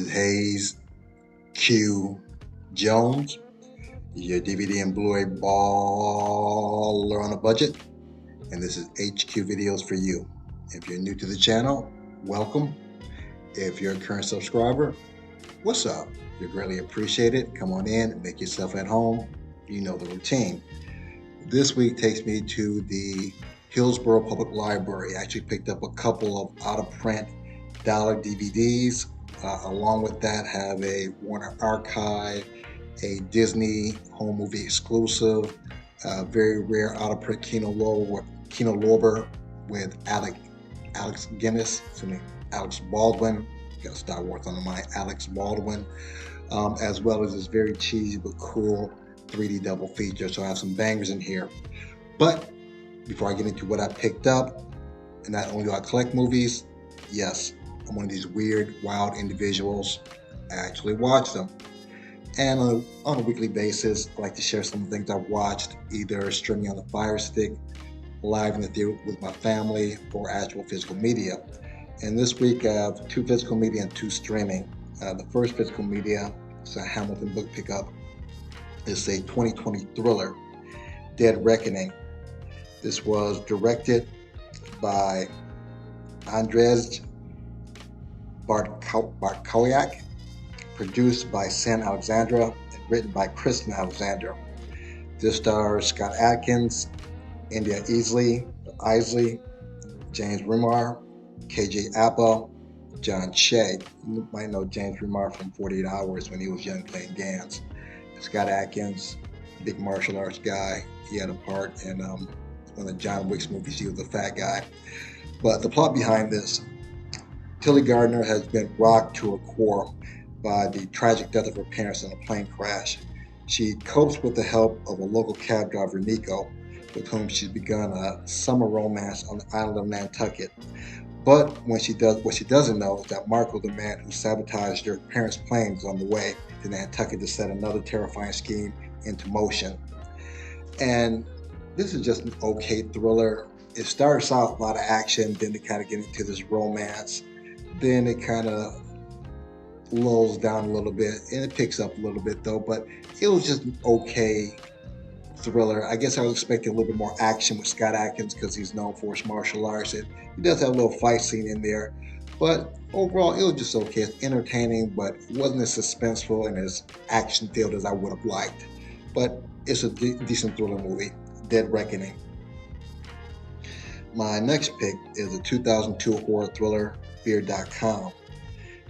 is Hayes Q Jones, your DVD and Blu-ray baller on a budget, and this is HQ Videos for you. If you're new to the channel, welcome. If you're a current subscriber, what's up? You're greatly appreciated. Come on in, make yourself at home. You know the routine. This week takes me to the Hillsborough Public Library. I actually picked up a couple of out-of-print dollar DVDs. Along with that, have a Warner Archive, a Disney home movie exclusive, very rare out-of-print Kino Lorber with Alex Guinness, Alex Baldwin. Got Star Wars on the mind, Alex Baldwin, as well as this very cheesy but cool 3D double feature. So I have some bangers in here. But before I get into what I picked up, and not only do I collect movies, yes, I'm one of these weird, wild individuals. I actually watch them. And on a weekly basis, I like to share some things I've watched, either streaming on the Fire Stick, live in the theater with my family, or actual physical media. And this week I have 2 physical media and 2 streaming. The first physical media is a Hamilton book pickup. It's a 2020 thriller, Dead Reckoning. This was directed by Andrzej Bartkowiak, produced by Sam Alexandra, and written by Kristen Alexandra. This stars Scott Adkins, India Isley, James Remar, KJ Apa, John Shea. You might know James Remar from 48 Hours when he was young playing Gans. Scott Adkins, big martial arts guy. He had a part in one of the John Wick's movies. He was a fat guy. But the plot behind this, Tilly Gardner has been rocked to her core by the tragic death of her parents in a plane crash. She copes with the help of a local cab driver, Nico, with whom she's begun a summer romance on the island of Nantucket. But what she doesn't know is that Marco, the man who sabotaged her parents' plane, is on the way to Nantucket to set another terrifying scheme into motion. And this is just an okay thriller. It starts out a lot of action, then they kind of get into this romance. Then it kind of lulls down a little bit, and it picks up a little bit though, but it was just an okay thriller. I guess I was expecting a little bit more action with Scott Adkins because he's known for his martial arts, and he does have a little fight scene in there. But overall, it was just okay. It's entertaining, but it wasn't as suspenseful and as action-filled as I would have liked. But it's a decent thriller movie, Dead Reckoning. My next pick is a 2002 horror thriller, Fear.com.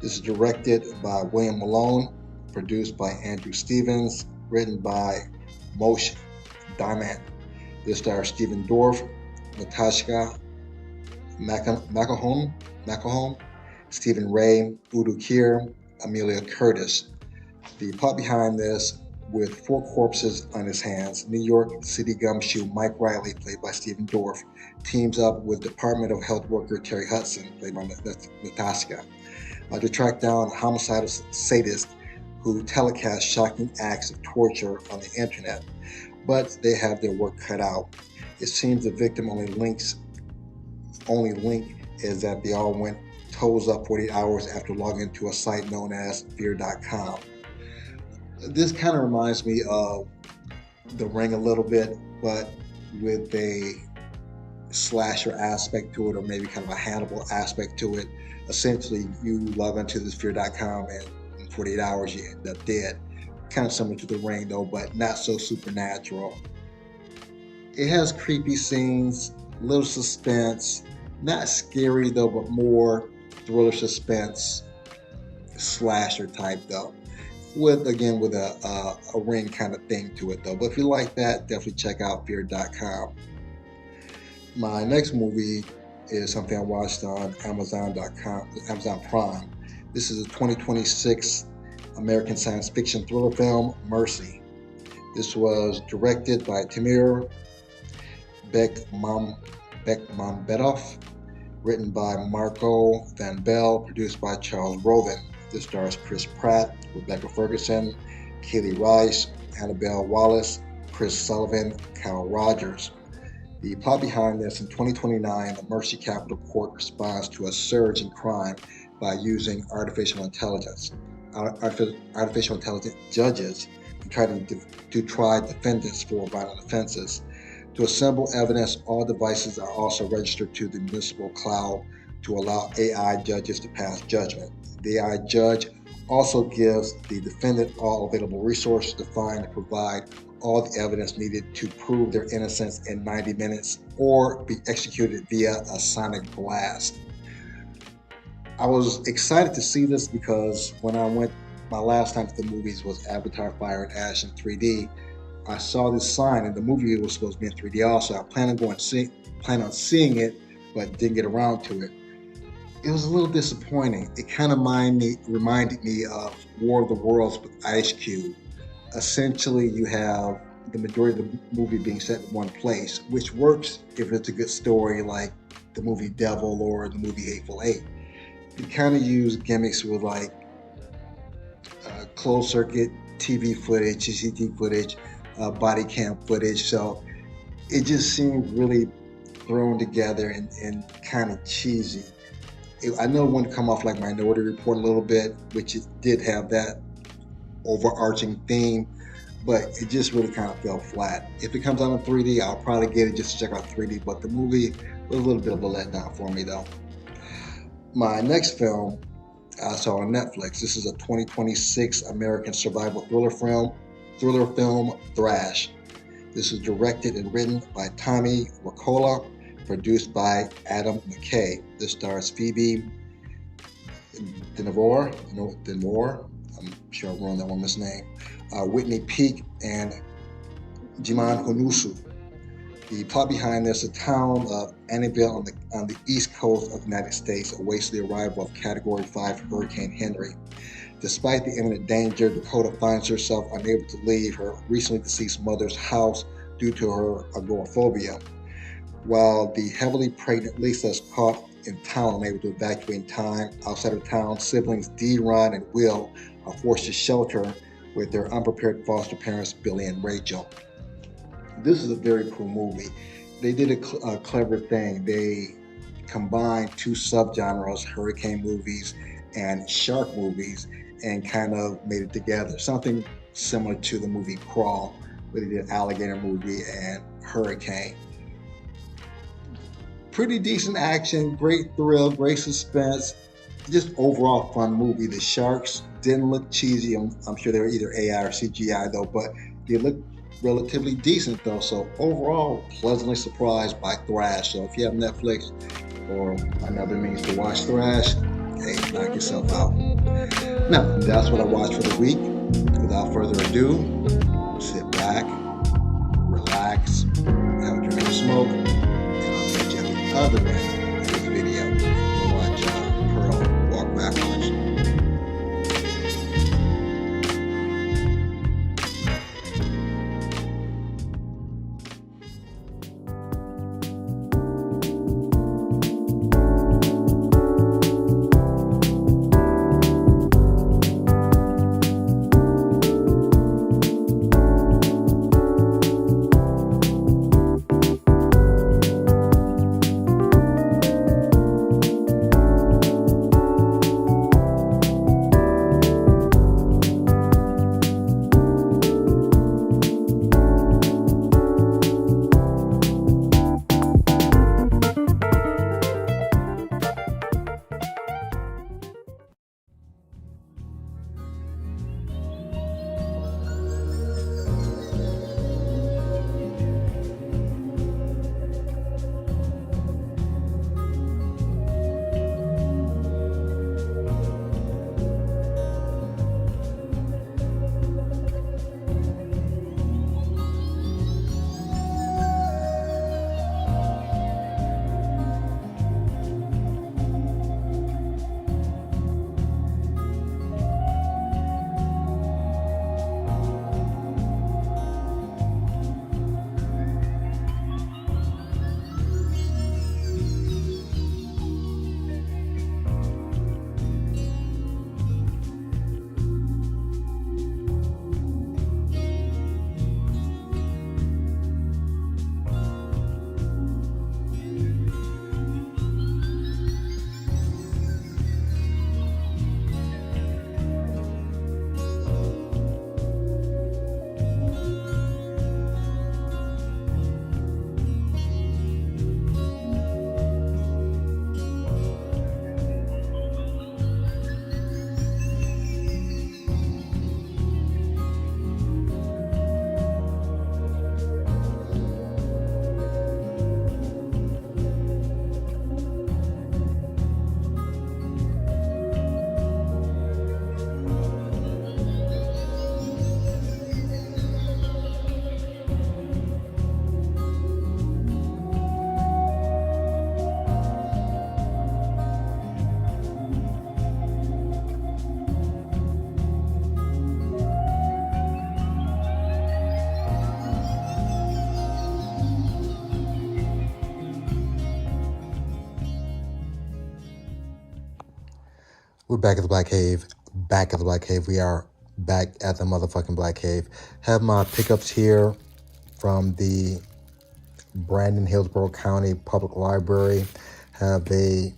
This is directed by William Malone, produced by Andrew Stevens, written by Moshe Diamond. This stars Stephen Dorff, Natasha McElhone, Stephen Ray, Udo Kier, Amelia Curtis. The plot behind this, with 4 corpses on his hands, New York City gumshoe Mike Riley, played by Stephen Dorff, teams up with Department of Health worker Terry Hudson, played by Natasha, to track down a homicidal sadist who telecasts shocking acts of torture on the internet. But they have their work cut out. It seems the victim only link is that they all went toes up 48 hours after logging into a site known as Fear.com. This kind of reminds me of The Ring a little bit, but with a slasher aspect to it, or maybe kind of a Hannibal aspect to it. Essentially, you log into this Fear.com and in 48 hours you end up dead. Kind of similar to The Ring though, but not so supernatural. It has creepy scenes, little suspense, not scary though, but more thriller suspense, slasher type though. With a Ring kind of thing to it though. But if you like that, definitely check out Fear.com. My next movie is something I watched on Amazon Prime. This is a 2026 American science fiction thriller film, Mercy. This was directed by Tamir Bekmambetoff, written by Marco Van Bell, produced by Charles Roven. This stars Chris Pratt, Rebecca Ferguson, Kaylee Rice, Annabelle Wallace, Chris Sullivan, Kyle Rogers. The plot behind this: in 2029, the Mercy Capital Court responds to a surge in crime by using artificial intelligent judges to try defendants for violent offenses. To assemble evidence, all devices are also registered to the municipal cloud to allow AI judges to pass judgment. The AI judge also gives the defendant all available resources to find and provide all the evidence needed to prove their innocence in 90 minutes or be executed via a sonic blast. I was excited to see this because when I went my last time to the movies was Avatar Fire and Ash in 3D. I saw this sign, and the movie was supposed to be in 3D also. I planned on seeing it, but didn't get around to it. It was a little disappointing. It kind of reminded me of War of the Worlds with Ice Cube. Essentially, you have the majority of the movie being set in one place, which works if it's a good story like the movie Devil or the movie Hateful Eight. It kind of used gimmicks with like closed circuit TV footage, CCTV footage, body cam footage. So it just seemed really thrown together and kind of cheesy. I know it wouldn't come off like Minority Report a little bit, which it did have that overarching theme, but it just really kind of fell flat. If it comes out in 3D, I'll probably get it just to check out 3D, but the movie was a little bit of a letdown for me though. My next film I saw on Netflix. This is a 2026 American survival thriller film, Thrash. This is directed and written by Tommy Wirkola, produced by Adam McKay. This stars Phoebe Denevor, I'm sure I wrong that woman's name, Whitney Peak, and Jiman Hunusu. The plot behind this: the town of Annabelle on the east coast of the United States awaits the arrival of Category 5 Hurricane Henry. Despite the imminent danger, Dakota finds herself unable to leave her recently deceased mother's house due to her agoraphobia. While the heavily pregnant Lisa is caught in town, unable to evacuate in time, outside of town, siblings Dee, Ron, and Will are forced to shelter with their unprepared foster parents, Billy and Rachel. This is a very cool movie. They did a clever thing. They combined two subgenres, hurricane movies and shark movies, and kind of made it together. Something similar to the movie Crawl, where they did alligator movie and hurricane. Pretty decent action, great thrill, great suspense, just overall fun movie. The sharks didn't look cheesy. I'm sure they were either AI or CGI though, but they looked relatively decent though. So overall, pleasantly surprised by Thrash. So if you have Netflix or another means to watch Thrash, hey, knock yourself out. Now, that's what I watched for the week. Without further ado, sit back, relax, have a drink of smoke, and I'll catch you at the other end of this video. We'll watch Pearl walk backwards. We're back at the Black Cave. Back at the Black Cave. We are back at the motherfucking Black Cave. Have my pickups here from the Brandon Hillsborough County Public Library. Have a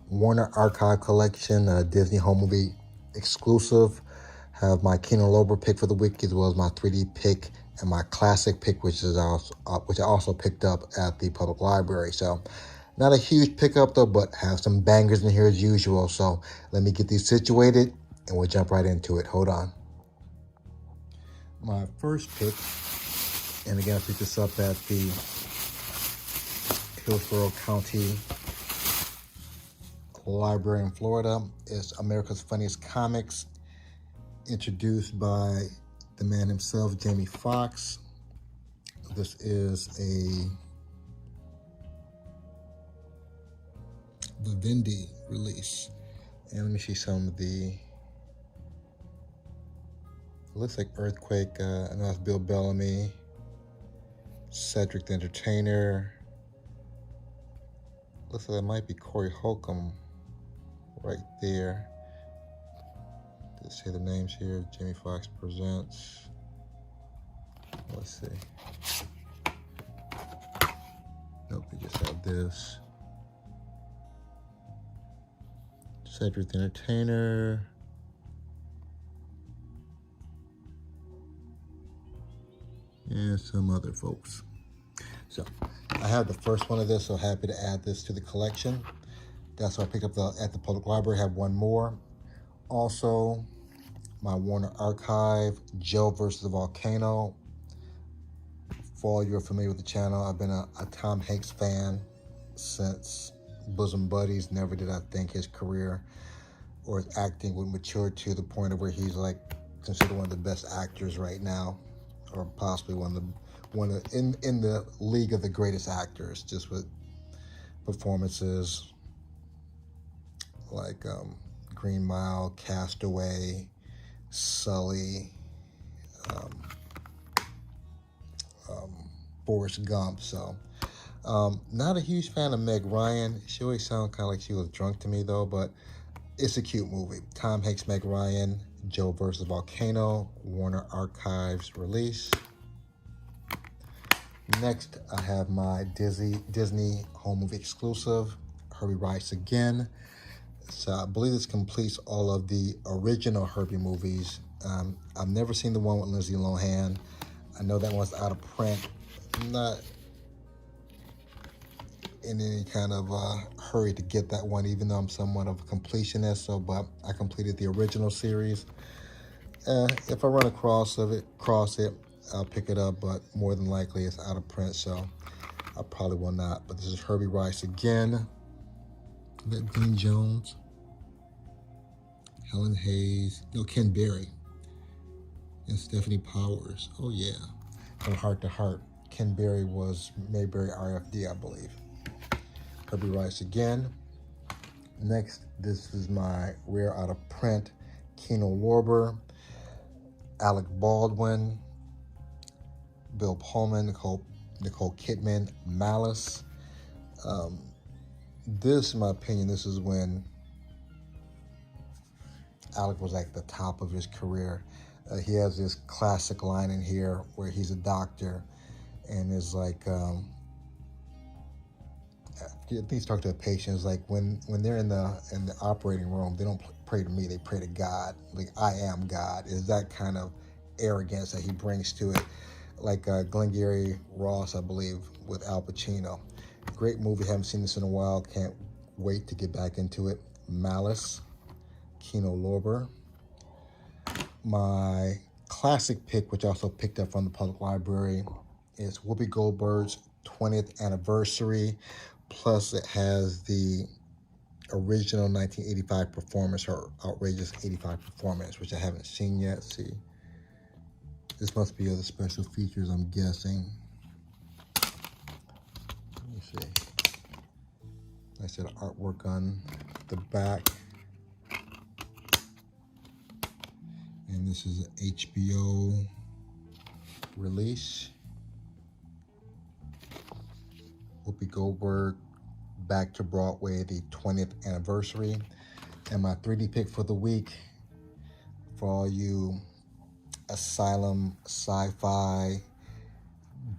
Warner Archive collection, a Disney home movie exclusive. Have my Kino Lorber pick for the week, as well as my 3D pick and my classic pick, which I also picked up at the public library. So not a huge pickup though, but have some bangers in here as usual. So let me get these situated and we'll jump right into it. Hold on. My first pick, and again I picked this up at the Hillsborough County Library in Florida, is America's Funniest Comics, introduced by the man himself, Jamie Foxx. This is a Vivendi release. And let me see some of the, it looks like Earthquake, I know it's Bill Bellamy, Cedric the Entertainer. Looks like it might be Corey Holcomb right there. Did say the names here? Jamie Foxx presents. Let's see. Nope, we just have this. Cedric the Entertainer. And some other folks. So I have the first one of this, so happy to add this to the collection. That's what I picked up at the public library. I have one more. Also, my Warner Archive, Joe versus the Volcano. For all you're familiar with the channel, I've been a Tom Hanks fan since Bosom Buddies. Never did I think his career or his acting would mature to the point of where he's like considered one of the best actors right now, or possibly in the league of the greatest actors, just with performances like Green Mile, Castaway, Sully, Forrest Gump. So not a huge fan of Meg Ryan. She always sounded kind of like she was drunk to me though, but it's a cute movie. Tom Hanks, Meg Ryan, Joe versus Volcano, Warner Archives release. Next, I have my Disney home movie exclusive, Herbie Rice Again. So I believe this completes all of the original Herbie movies. I've never seen the one with Lindsay Lohan. I know that one's out of print. I'm not in any kind of hurry to get that one, even though I'm somewhat of a completionist. So, but I completed the original series. If I run across it, I'll pick it up, but more than likely it's out of print, so I probably will not. But this is Herbie Rice Again. Dean Jones, Helen Hayes, no, Ken Berry, and Stephanie Powers. Oh yeah, from Heart to Heart. Ken Berry was Mayberry RFD, I believe. Herbie Rice Again. Next, this is my rare out of print Kino Lorber, Alec Baldwin, Bill Pullman, Nicole Kidman, Malice. This, in my opinion, this is when Alec was like the top of his career. He has this classic line in here where he's a doctor and is like, I think he's talking to a patient. It's like when they're in the operating room, they don't pray to me, they pray to God. Like, I am God. Is that kind of arrogance that he brings to it, like Glengarry Ross, I believe, with Al Pacino. Great movie. Haven't seen this in a while. Can't wait to get back into it. Malice, Kino Lorber. My classic pick, which I also picked up from the public library, is Whoopi Goldberg's 20th anniversary. Plus, it has the original 1985 performance, her outrageous 85 performance, which I haven't seen yet. See, this must be other special features, I'm guessing. Let me see. Nice bit of artwork on the back. And this is an HBO release. Whoopi Goldberg Back to Broadway, the 20th anniversary. And my 3D pick for the week, for all you asylum sci-fi,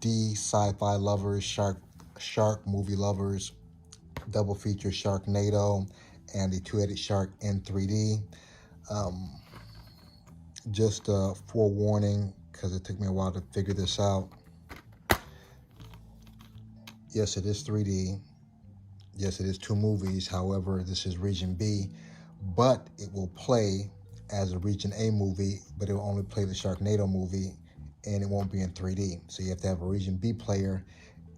sci-fi lovers, shark movie lovers, double feature Sharknado and the two-headed shark in 3D. Just a forewarning, because it took me a while to figure this out. Yes, it is 3D. Yes, it is 2 movies. However, this is Region B, but it will play as a Region A movie, but it will only play the Sharknado movie, and it won't be in 3D. So you have to have a Region B player,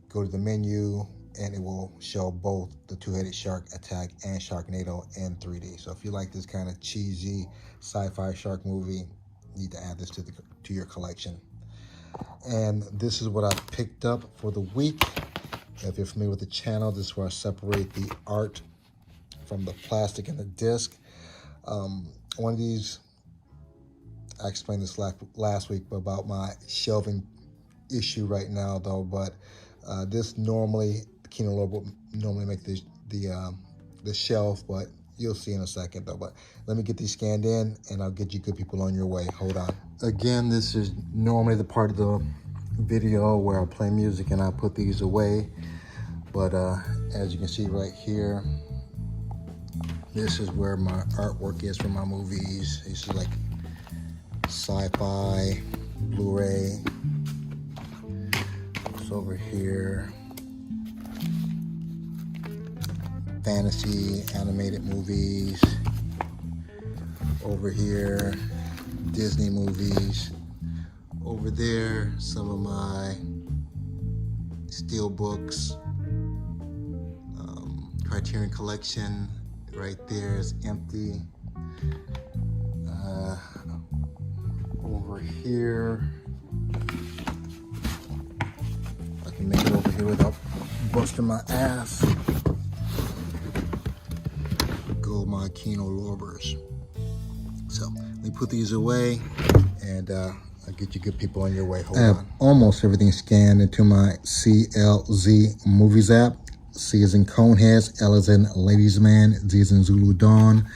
go to the menu, and it will show both the two-headed shark attack and Sharknado in 3D. So if you like this kind of cheesy sci-fi shark movie, you need to add this to your collection. And this is what I picked up for the week. If you're familiar with the channel, this is where I separate the art from the plastic and the disc. One of these, I explained this last week about my shelving issue right now, though. But this normally, Kino Lorber would normally make the shelf, but you'll see in a second, though. But let me get these scanned in, and I'll get you good people on your way. Hold on. Again, this is normally the part of the video where I play music and I put these away. But as you can see right here, this is where my artwork is for my movies. This is like sci-fi, Blu-ray. It's over here. Fantasy, animated movies. Over here, Disney movies. Over there, some of my steel books. Criterion collection right there is empty. Over here, I can make it over here without busting my ass. Go my Kino Lorbers. So let me put these away, and I'll get you good people on your way. Hold on. Almost everything scanned into my CLZ Movies app. C is in Coneheads, L is in Ladies Man, Z is in Zulu Dawn.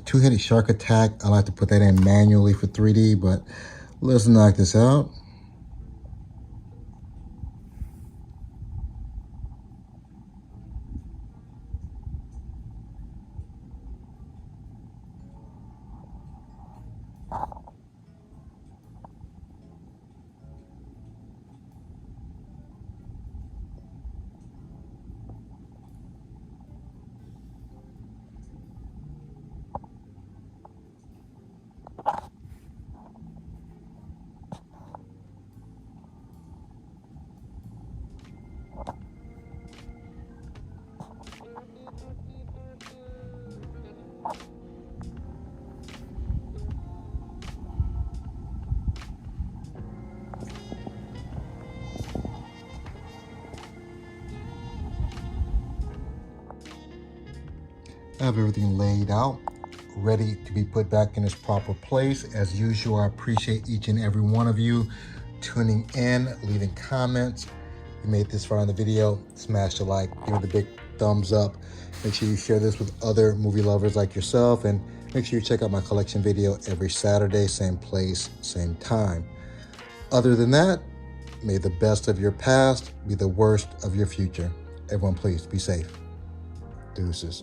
Two-headed shark attack. I like to put that in manually for 3D, but let's knock this out. I have everything laid out, ready to be put back in its proper place. As usual, I appreciate each and every one of you tuning in, leaving comments. If you made this far in the video, smash the like, give it the big thumbs up. Make sure you share this with other movie lovers like yourself, and make sure you check out my collection video every Saturday, same place, same time. Other than that, may the best of your past be the worst of your future. Everyone, please be safe. Deuces.